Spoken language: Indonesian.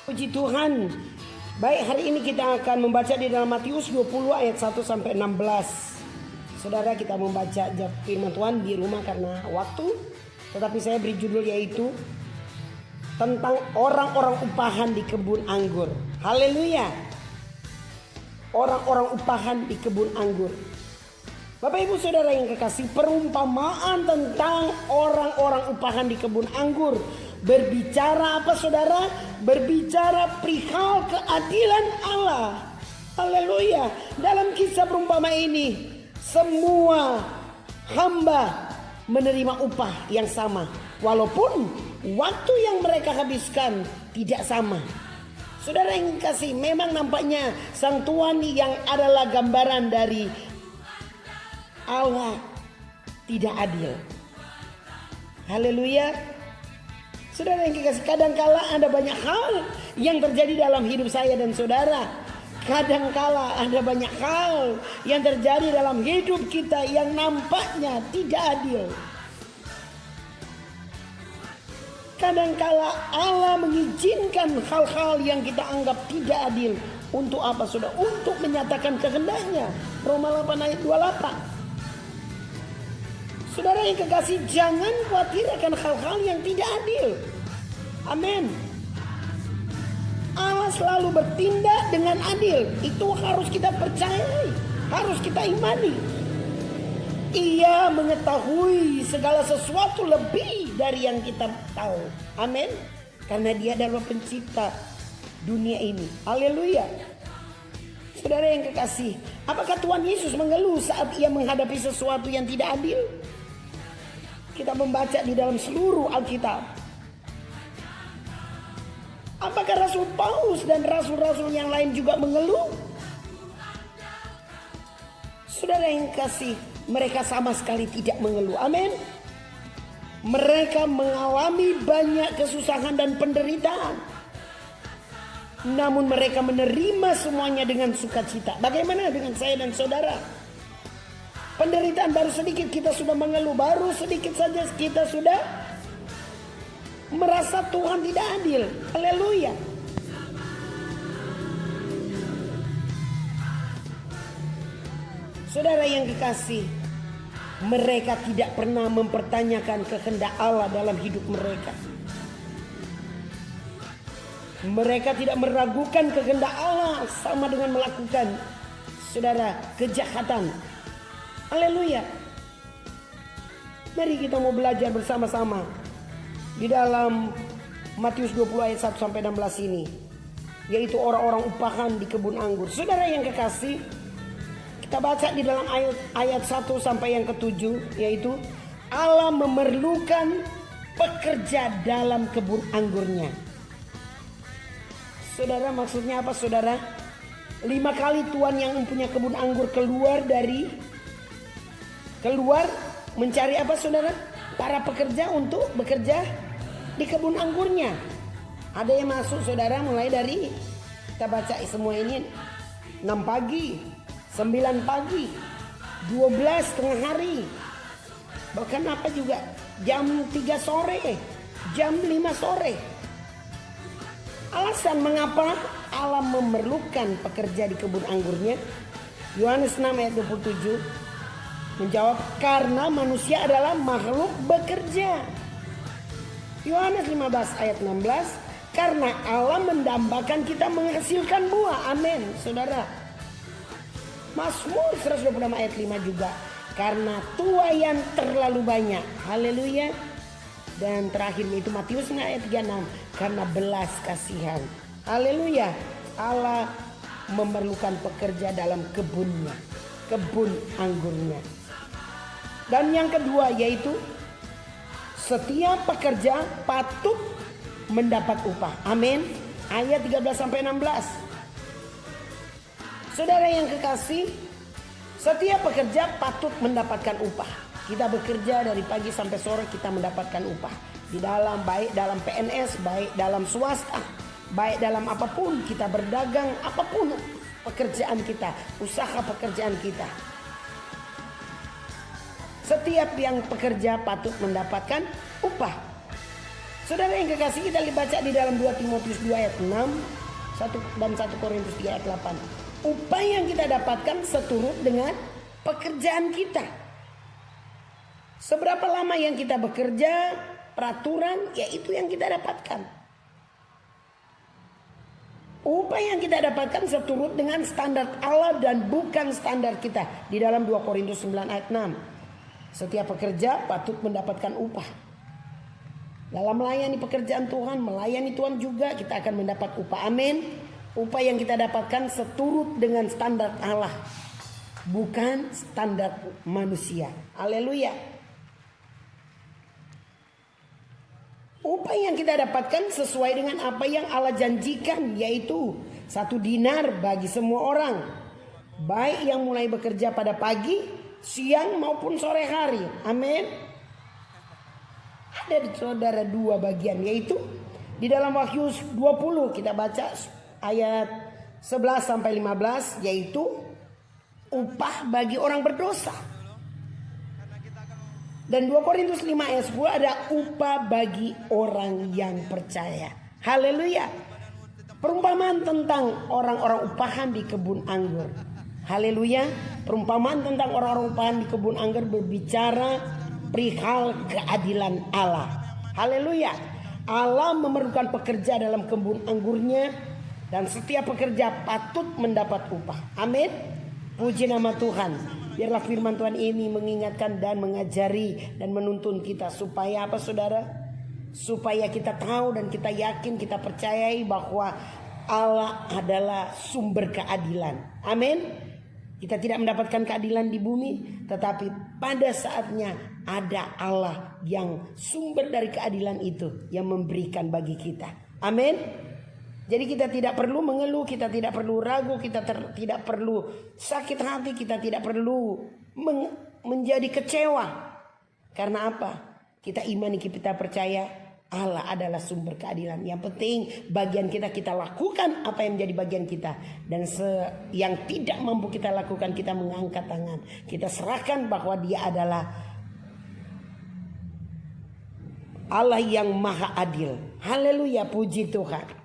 Puji Tuhan. Baik, hari ini kita akan membaca di dalam Matius 20 ayat 1 sampai 16. Saudara, kita membaca firman Tuhan di rumah karena waktu, tetapi saya beri judul yaitu tentang orang-orang upahan di kebun anggur. Haleluya. Orang-orang upahan di kebun anggur. Bapak Ibu Saudara yang kekasih, perumpamaan tentang orang-orang upahan di kebun anggur berbicara apa saudara? Berbicara perihal keadilan Allah. Haleluya. Dalam kisah perumpamaan ini, semua hamba menerima upah yang sama, walaupun waktu yang mereka habiskan tidak sama. Saudara yang kasih, memang nampaknya sang Tuhan yang adalah gambaran dari Allah tidak adil. Haleluya. Saudara yang kasih, kadangkala ada banyak hal yang terjadi dalam hidup saya dan saudara. Kadangkala ada banyak hal yang terjadi dalam hidup kita yang nampaknya tidak adil. Kadangkala Allah mengizinkan hal-hal yang kita anggap tidak adil. Untuk apa saudara? Untuk menyatakan kehendaknya. Roma 8 ayat 28. Saudara yang kekasih, jangan khawatir akan hal-hal yang tidak adil. Amin. Allah selalu bertindak dengan adil. Itu harus kita percayai, harus kita imani. Ia mengetahui segala sesuatu lebih dari yang kita tahu. Amin. Karena Dia adalah pencipta dunia ini. Haleluya. Saudara yang kekasih, apakah Tuhan Yesus mengeluh saat Ia menghadapi sesuatu yang tidak adil? Kita membaca di dalam seluruh Alkitab. Apakah Rasul Paulus dan rasul-rasul yang lain juga mengeluh? Saudara yang kasih, mereka sama sekali tidak mengeluh. Amin. Mereka mengalami banyak kesusahan dan penderitaan, namun mereka menerima semuanya dengan sukacita. Bagaimana dengan saya dan saudara? Penderitaan baru sedikit kita sudah mengeluh, baru sedikit saja kita sudah merasa Tuhan tidak adil. Haleluya. Saudara yang kekasih, mereka tidak pernah mempertanyakan kehendak Allah dalam hidup mereka. Mereka tidak meragukan kehendak Allah sama dengan melakukan, saudara, kejahatan. Haleluya. Mari kita mau belajar bersama-sama di dalam Matius 20 ayat 1 sampai 16 ini, yaitu orang-orang upahan di kebun anggur. Saudara yang kekasih, kita baca di dalam ayat 1 sampai yang ke-7, yaitu Allah memerlukan pekerja dalam kebun anggurnya. Saudara, maksudnya apa saudara? 5 kali Tuhan yang mempunyai kebun anggur keluar mencari apa saudara? Para pekerja untuk bekerja di kebun anggurnya. Ada yang masuk saudara mulai dari, kita baca semua ini, 6 pagi, 9 pagi, 12 tengah hari, bahkan apa juga jam 3 sore, jam 5 sore. Alasan mengapa Allah memerlukan pekerja di kebun anggurnya? Yohanes 6 ayat 27 menjawab, karena manusia adalah makhluk bekerja. Yohanes 15 ayat 16, karena Allah mendambakan kita menghasilkan buah. Amin, saudara. Mazmur 126 ayat 5 juga, karena tuaian terlalu banyak. Haleluya. Dan terakhir itu Matius 9 ayat 36, karena belas kasihan. Haleluya. Allah memerlukan pekerja dalam kebunnya, kebun anggurnya. Dan yang kedua yaitu setiap pekerja patut mendapat upah. Amin. Ayat 13 sampai 16. Saudara yang kekasih, setiap pekerja patut mendapatkan upah. Kita bekerja dari pagi sampai sore, kita mendapatkan upah. Di dalam, baik dalam PNS, baik dalam swasta, baik dalam apapun, kita berdagang, apapun pekerjaan kita, usaha pekerjaan kita. Setiap yang pekerja patut mendapatkan upah. Saudara yang kekasih, kita baca di dalam 2 Timotius 2 ayat 6 dan 1 Korintus 3 ayat 8. Upah yang kita dapatkan seturut dengan pekerjaan kita. Seberapa lama yang kita bekerja, peraturan, yaitu yang kita dapatkan. Upah yang kita dapatkan seturut dengan standar Allah dan bukan standar kita. Di dalam 2 Korintus 9 ayat 6. Setiap pekerja patut mendapatkan upah. Dalam melayani pekerjaan Tuhan, melayani Tuhan juga kita akan mendapat upah. Amin. Upah yang kita dapatkan seturut dengan standar Allah, bukan standar manusia. Haleluya. Upah yang kita dapatkan sesuai dengan apa yang Allah janjikan, yaitu 1 dinar bagi semua orang, baik yang mulai bekerja pada pagi, siang maupun sore hari. Amin. Ada di saudara 2 bagian, yaitu di dalam Wahyu 20 kita baca ayat 11 sampai 15, yaitu upah bagi orang berdosa. Dan 2 Korintus 5 ayat 10 ada upah bagi orang yang percaya. Haleluya. Perumpamaan tentang orang-orang upahan di kebun anggur. Haleluya. Perumpamaan tentang orang-orang upahan di kebun anggur berbicara perihal keadilan Allah. Haleluya. Allah memerlukan pekerja dalam kebun anggurnya, dan setiap pekerja patut mendapat upah. Amin. Puji nama Tuhan. Biarlah firman Tuhan ini mengingatkan dan mengajari dan menuntun kita. Supaya apa saudara? Supaya kita tahu dan kita yakin, kita percayai bahwa Allah adalah sumber keadilan. Amin. Kita tidak mendapatkan keadilan di bumi, tetapi pada saatnya ada Allah yang sumber dari keadilan itu, yang memberikan bagi kita. Amin. Jadi kita tidak perlu mengeluh, kita tidak perlu ragu, kita tidak perlu sakit hati, kita tidak perlu menjadi kecewa. Karena apa? Kita imani, kita percaya Allah adalah sumber keadilan. Yang penting bagian kita lakukan apa yang menjadi bagian kita. Dan yang tidak mampu kita lakukan, kita mengangkat tangan. Kita serahkan bahwa Dia adalah Allah yang maha adil. Haleluya, puji Tuhan.